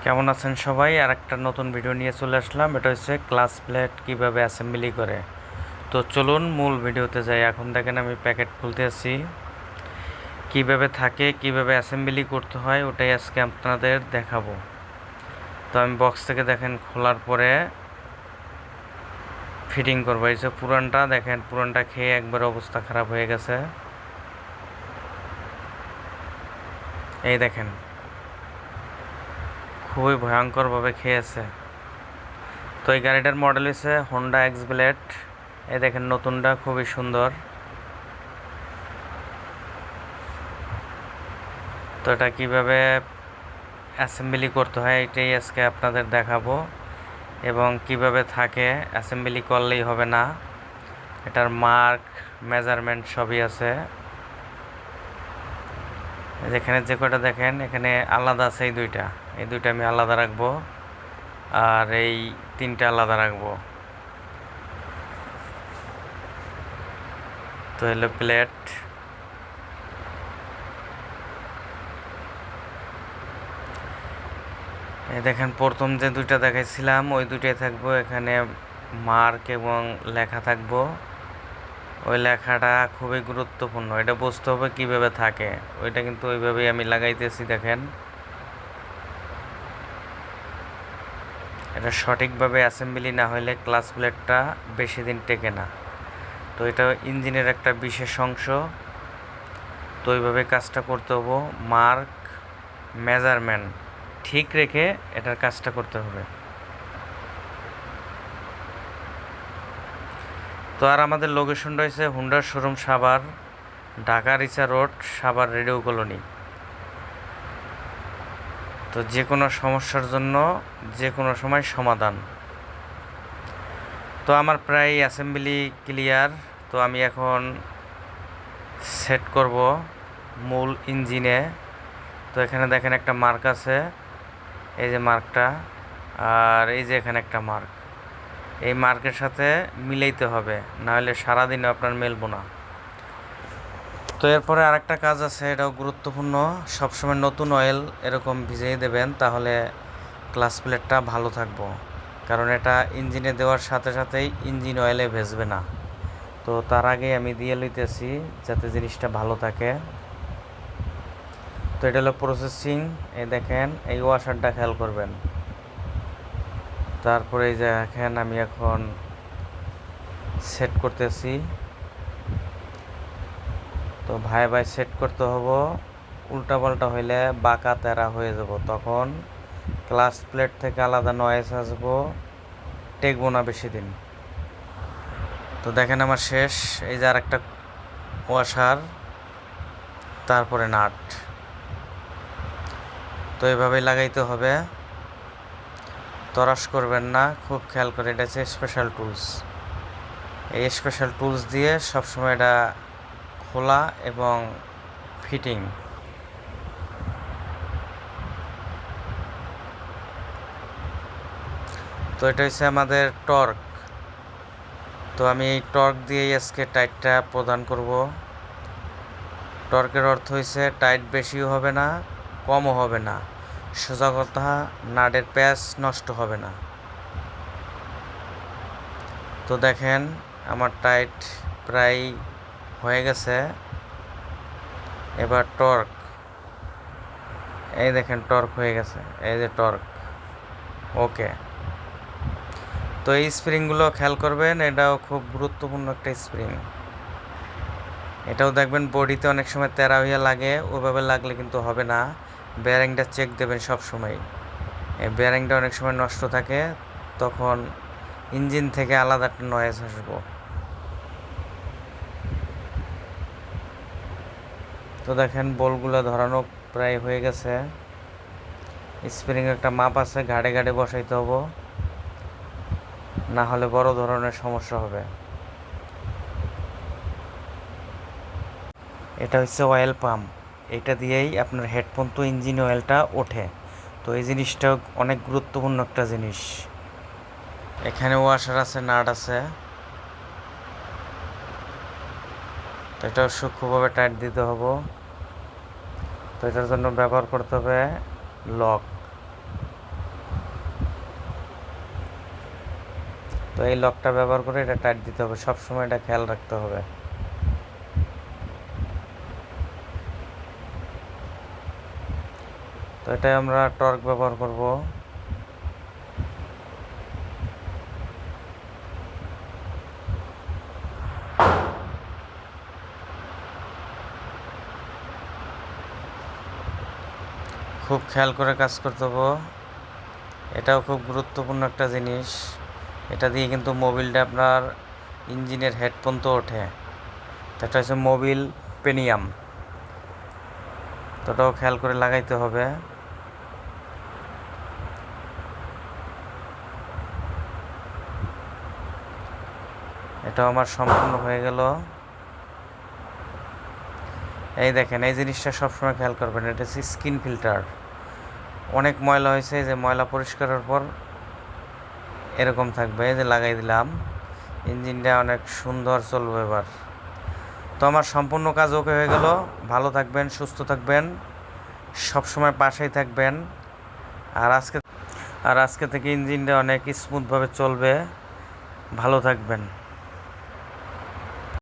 কেমন আছেন সবাই? আর একটা নতুন ভিডিও নিয়ে চলে আসলাম। এটা হচ্ছে ক্লাস প্লেট কিভাবে অ্যাসেম্বলি করে। তো চলুন মূল ভিডিওতে যাই। এখন দেখেন আমি প্যাকেট খুলতে আছি, কিভাবে থাকে, কিভাবে অ্যাসেম্বলি করতে হয়, ওটাই আজকে আপনাদের দেখাবো। তো আমি বক্স থেকে দেখেন খোলার পরে ফিটিং করবো। এই যে পুরানটা দেখেন, পুরানটা খেয়ে একবার অবস্থা খারাপ হয়ে গেছে। এই দেখেন খুবই ভয়ঙ্করভাবে খেয়েছে। তো এই গাড়িটার মডেল হচ্ছে হোন্ডা এক্স ব্লেড। এই দেখেন নতুনটা খুবই সুন্দর। তো এটা কীভাবে অ্যাসেম্বলি করতে হয় এটাই আজকে আপনাদের দেখাবো, এবং কিভাবে থাকে। অ্যাসেম্বলি করলেই হবে না, এটার মার্ক মেজারমেন্ট সবই আছে। যেখানে যে কটা দেখেন এখানে আলাদা আছে, এই দুইটা আমি আলাদা রাখবো, আর এই তিনটা আলাদা রাখবো। তো হলো প্লেট। এই দেখেন প্রথম যে দুইটা দেখাইছিলাম ওই দুইটাই থাকবো, এখানে মার্ক এবং লেখা থাকবো। ওই লেখাটা খুবই গুরুত্বপূর্ণ, এটা বুঝতে হবে কিভাবে থাকে। ওইটা কিন্তু ওইভাবেই আমি লাগাইতেছি দেখেন। এটা সঠিকভাবে অ্যাসেম্বলি না হলে ক্লাচ প্লেটটা বেশি দিন টেকে না। তো এটা ইঞ্জিনের একটা বিশেষ অংশ, তো ওইভাবে কাজটা করতে হবে। মার্ক মেজারমেন্ট ঠিক রেখে এটার কাজটা করতে হবে। তো আর আমাদের লোকেশনটা হচ্ছে হুন্ডার শোরুম সাভার, ঢাকা রিচা রোড, সাভার রেডিও কলোনি। তো যে কোনো সমস্যার জন্য যে কোনো সময় সমাধান। তো আমার প্রায় অ্যাসেম্বলি ক্লিয়ার। তো আমি এখন সেট করব মূল ইঞ্জিনে। তো এখানে দেখেন একটা মার্ক আছে, এই যে মার্কটা, আর এই যে এখানে একটা মার্ক। এই মার্কের সাথে মিলাইতে হবে, নাহলে সারাদিনও আপনার মেলবো না। তো এরপরে আরেকটা কাজ আছে, এটাও গুরুত্বপূর্ণ। সবসময় নতুন অয়েল এরকম ভিজিয়ে দেবেন, তাহলে ক্লাচ প্লেটটা ভালো থাকবো। কারণ এটা ইঞ্জিনে দেওয়ার সাথে সাথেই ইঞ্জিন অয়েলে ভেজবে না। তো তার আগে আমি দিয়ে লইতেছি যাতে জিনিসটা ভালো থাকে। তো এটা হলো প্রসেসিং। এই দেখেন এই ওয়াশারটা খেয়াল করবেন। তারপরে এই যে দেখেন আমি এখন সেট করতেছি। তো ভাই ভাই সেট করতে হবো, উল্টা পাল্টা হইলে বাঁকা তেরা হয়ে যাব, তখন ক্লাচ প্লেট থেকে আলাদা নয়েজ আসবো, টেকবো না বেশি দিন। তো দেখেন আমার শেষ। এই যে আরেকটা ওয়াশার, তারপরে নাট। তো এভাবেই লাগাইতে হবে, তরাস করবেন না, খুব খেয়াল করে। এটা হচ্ছে স্পেশাল টুলস। এই স্পেশাল টুলস দিয়ে সবসময় এটা খোলা এবং ফিটিং। তো এটা হচ্ছে আমাদের টর্ক। তো আমি এই টর্ক দিয়েই আজকে টাইটটা প্রদান করব। টর্কের অর্থ হচ্ছে টাইট বেশিও হবে না, কমও হবে না, সোজা কথা নাটের প্যাচ নষ্ট হবে না। তো দেখেন আমার টাইট প্রায় হয়ে গেছে। এবার টর্ক, এই দেখেন টর্ক হয়ে গেছে, এই যে টর্ক। ওকে। তো এই স্প্রিংগুলো খেয়াল করবেন, এটাও খুব গুরুত্বপূর্ণ একটা স্প্রিং। এটাও দেখবেন বডিতে অনেক সময় তেরা হইয়া লাগে, ওইভাবে লাগলে কিন্তু হবে না। বেয়ারিংটা চেক দেবেন সব সময়। এই বেয়ারিংটা অনেক সময় নষ্ট থাকে, তখন ইঞ্জিন থেকে আলাদা একটা নয়েজ আসবো। তো দেখেন বলগুলো ধরানো প্রায় হয়ে গেছে। স্প্রিং একটা মাপ আছে, ঘাড়ে ঘাড়ে বসাইতে হবো, না হলে বড় ধরনের সমস্যা হবে। এটা হচ্ছে অয়েল পাম্প, এটা দিয়েই আপনার হেডফোন তো ইঞ্জিন অয়েলটা ওঠে। তো এই জিনিসটা অনেক গুরুত্বপূর্ণ একটা জিনিস। এখানে ওয়াশার আছে, নাট আছে। তো এটাও সূক্ষ্মভাবে টাইট দিতে হবে। তো এটার জন্য ব্যবহার করতে হবে লক। তো এই লকটা ব্যবহার করে এটা টাইট দিতে হবে, সবসময় এটা খেয়াল রাখতে হবে। তো এটাই আমরা টর্ক ব্যবহার করব। খুব খেয়াল করে কাজ করতে হবে। এটাও খুব গুরুত্বপূর্ণ একটা জিনিস। এটা দিয়ে কিন্তু মোবিলটা আপনার ইঞ্জিনের হেড পর্যন্ত ওঠে। তো এটা হচ্ছে মোবিল পেনিয়াম, তো ওটাও খেয়াল করে লাগাইতে হবে। এটাও আমার সম্পূর্ণ হয়ে গেল। এই দেখেন, এই জিনিসটা সবসময় খেয়াল করবেন, এটা হচ্ছে স্কিন ফিল্টার। অনেক ময়লা হয়েছে, যে ময়লা পরিষ্কারের পর এরকম থাকবে। এই যে লাগাই দিলাম, ইঞ্জিনটা অনেক সুন্দর চলবে এবার। তো আমার সম্পূর্ণ কাজ ওকে হয়ে গেল। ভালো থাকবেন, সুস্থ থাকবেন, সবসময় পাশেই থাকবেন। আর আজকে থেকে ইঞ্জিনটা অনেক স্মুথভাবে চলবে। ভালো থাকবেন।